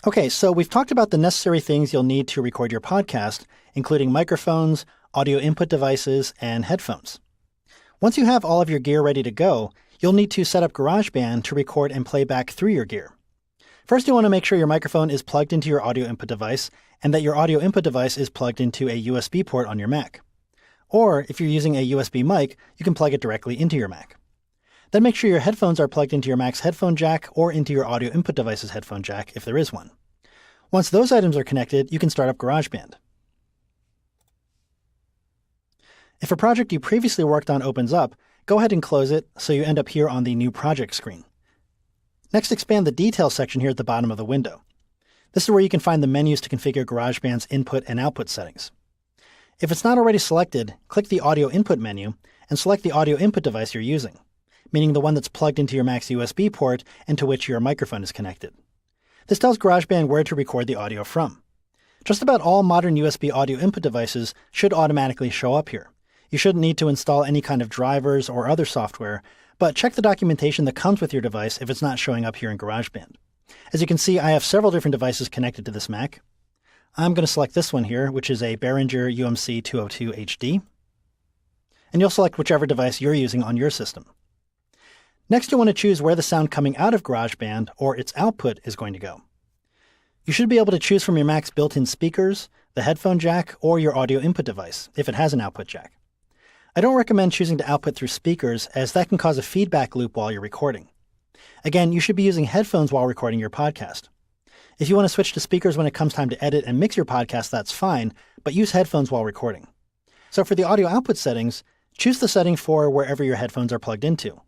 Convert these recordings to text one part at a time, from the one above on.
Okay, so we've talked about the necessary things you'll need to record your podcast, including microphones, audio input devices, and headphones. Once you have all of your gear ready to go, you'll need to set up GarageBand to record and play back through your gear. First, you want to make sure your microphone is plugged into your audio input device and that your audio input device is plugged into a USB port on your Mac. Or, if you're using a USB mic, you can plug it directly into your Mac. Then make sure your headphones are plugged into your Mac's headphone jack or into your audio input device's headphone jack if there is one. Once those items are connected, you can start up GarageBand. If a project you previously worked on opens up, go ahead and close it so you end up here on the New Project screen. Next, expand the Details section here at the bottom of the window. This is where you can find the menus to configure GarageBand's input and output settings. If it's not already selected, click the Audio Input menu and select the audio input device you're using, meaning the one that's plugged into your Mac's USB port and to which your microphone is connected. This tells GarageBand where to record the audio from. Just about all modern USB audio input devices should automatically show up here. You shouldn't need to install any kind of drivers or other software, but check the documentation that comes with your device if it's not showing up here in GarageBand. As you can see, I have several different devices connected to this Mac. I'm going to select this one here, which is a Behringer UMC 202 HD. And you'll select whichever device you're using on your system. Next, you'll want to choose where the sound coming out of GarageBand, or its output, is going to go. You should be able to choose from your Mac's built-in speakers, the headphone jack, or your audio input device, if it has an output jack. I don't recommend choosing to output through speakers, as that can cause a feedback loop while you're recording. Again, you should be using headphones while recording your podcast. If you want to switch to speakers when it comes time to edit and mix your podcast, that's fine, but use headphones while recording. So for the audio output settings, choose the setting for wherever your headphones are plugged into.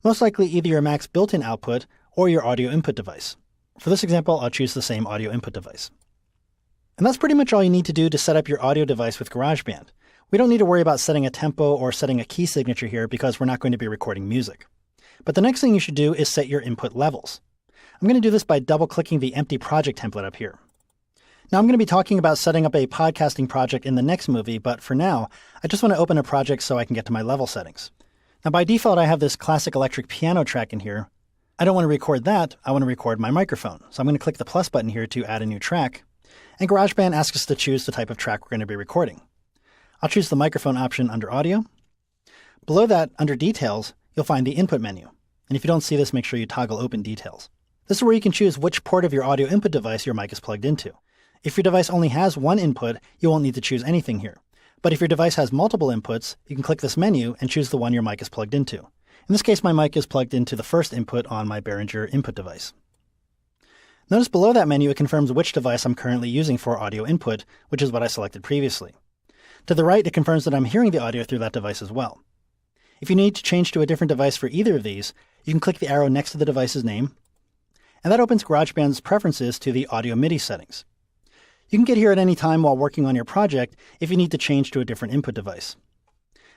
Most likely either your Mac's built-in output or your audio input device. For this example, I'll choose the same audio input device. And that's pretty much all you need to do to set up your audio device with GarageBand. We don't need to worry about setting a tempo or setting a key signature here because we're not going to be recording music. But the next thing you should do is set your input levels. I'm going to do this by double-clicking the empty project template up here. Now I'm going to be talking about setting up a podcasting project in the next movie, but for now, I just want to open a project so I can get to my level settings. Now by default, I have this classic electric piano track in here. I don't want to record that, I want to record my microphone. So I'm going to click the plus button here to add a new track, and GarageBand asks us to choose the type of track we're going to be recording. I'll choose the microphone option under Audio. Below that, under Details, you'll find the Input menu. And if you don't see this, make sure you toggle Open Details. This is where you can choose which port of your audio input device your mic is plugged into. If your device only has one input, you won't need to choose anything here. But if your device has multiple inputs, you can click this menu and choose the one your mic is plugged into. In this case, my mic is plugged into the first input on my Behringer input device. Notice below that menu it confirms which device I'm currently using for audio input, which is what I selected previously. To the right, it confirms that I'm hearing the audio through that device as well. If you need to change to a different device for either of these, you can click the arrow next to the device's name, and that opens GarageBand's preferences to the audio MIDI settings. You can get here at any time while working on your project if you need to change to a different input device.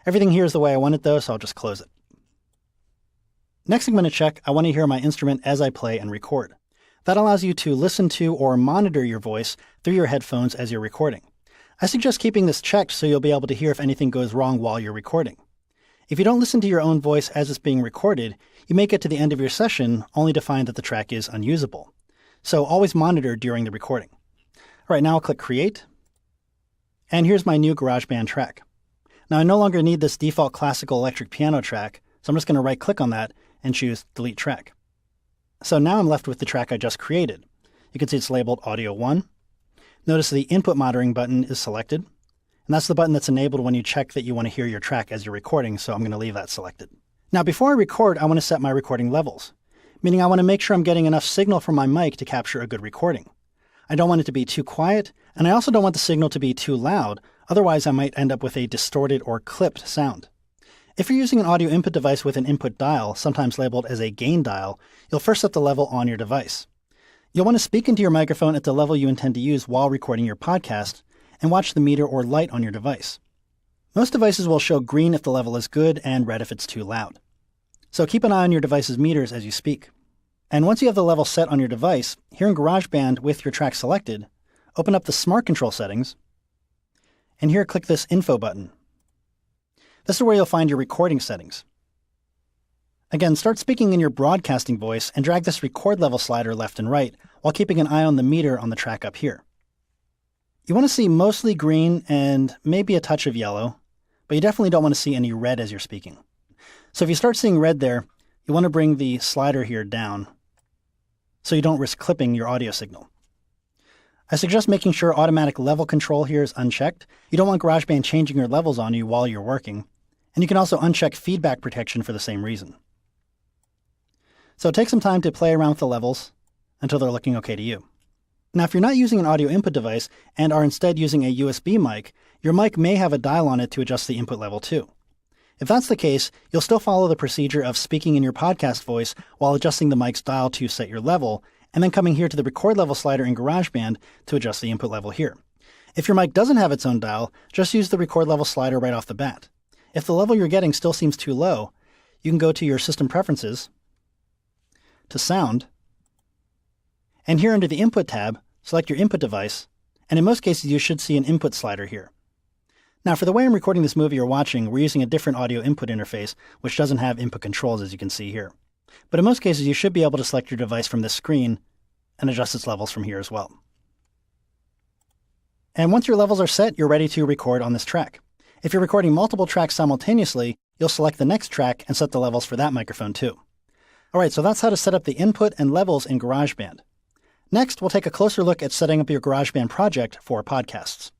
Everything here is the way I want it though, so I'll just close it. Next I'm going to check, I want to hear my instrument as I play and record. That allows you to listen to or monitor your voice through your headphones as you're recording. I suggest keeping this checked so you'll be able to hear if anything goes wrong while you're recording. If you don't listen to your own voice as it's being recorded, you may get to the end of your session only to find that the track is unusable. So always monitor during the recording. All right, now I'll click Create. And here's my new GarageBand track. Now I no longer need this default classical electric piano track, so I'm just going to right-click on that and choose Delete Track. So now I'm left with the track I just created. You can see it's labeled Audio 1. Notice the Input Monitoring button is selected. And that's the button that's enabled when you check that you want to hear your track as you're recording, so I'm going to leave that selected. Now before I record, I want to set my recording levels, meaning I want to make sure I'm getting enough signal from my mic to capture a good recording. I don't want it to be too quiet, and I also don't want the signal to be too loud, otherwise I might end up with a distorted or clipped sound. If you're using an audio input device with an input dial, sometimes labeled as a gain dial, you'll first set the level on your device. You'll want to speak into your microphone at the level you intend to use while recording your podcast, and watch the meter or light on your device. Most devices will show green if the level is good and red if it's too loud. So keep an eye on your device's meters as you speak. And once you have the level set on your device, here in GarageBand with your track selected, open up the Smart Control settings, and here click this Info button. This is where you'll find your recording settings. Again, start speaking in your broadcasting voice and drag this record level slider left and right while keeping an eye on the meter on the track up here. You want to see mostly green and maybe a touch of yellow, but you definitely don't want to see any red as you're speaking. So if you start seeing red there, you want to bring the slider here down so you don't risk clipping your audio signal. I suggest making sure automatic level control here is unchecked. You don't want GarageBand changing your levels on you while you're working. And you can also uncheck feedback protection for the same reason. So take some time to play around with the levels until they're looking okay to you. Now, if you're not using an audio input device and are instead using a USB mic, your mic may have a dial on it to adjust the input level too. If that's the case, you'll still follow the procedure of speaking in your podcast voice while adjusting the mic's dial to set your level, and then coming here to the record level slider in GarageBand to adjust the input level here. If your mic doesn't have its own dial, just use the record level slider right off the bat. If the level you're getting still seems too low, you can go to your System Preferences, to Sound, and here under the Input tab, select your input device, and in most cases you should see an input slider here. Now for the way I'm recording this movie you're watching, we're using a different audio input interface, which doesn't have input controls as you can see here. But in most cases you should be able to select your device from this screen and adjust its levels from here as well. And once your levels are set, you're ready to record on this track. If you're recording multiple tracks simultaneously, you'll select the next track and set the levels for that microphone too. Alright, so that's how to set up the input and levels in GarageBand. Next, we'll take a closer look at setting up your GarageBand project for podcasts.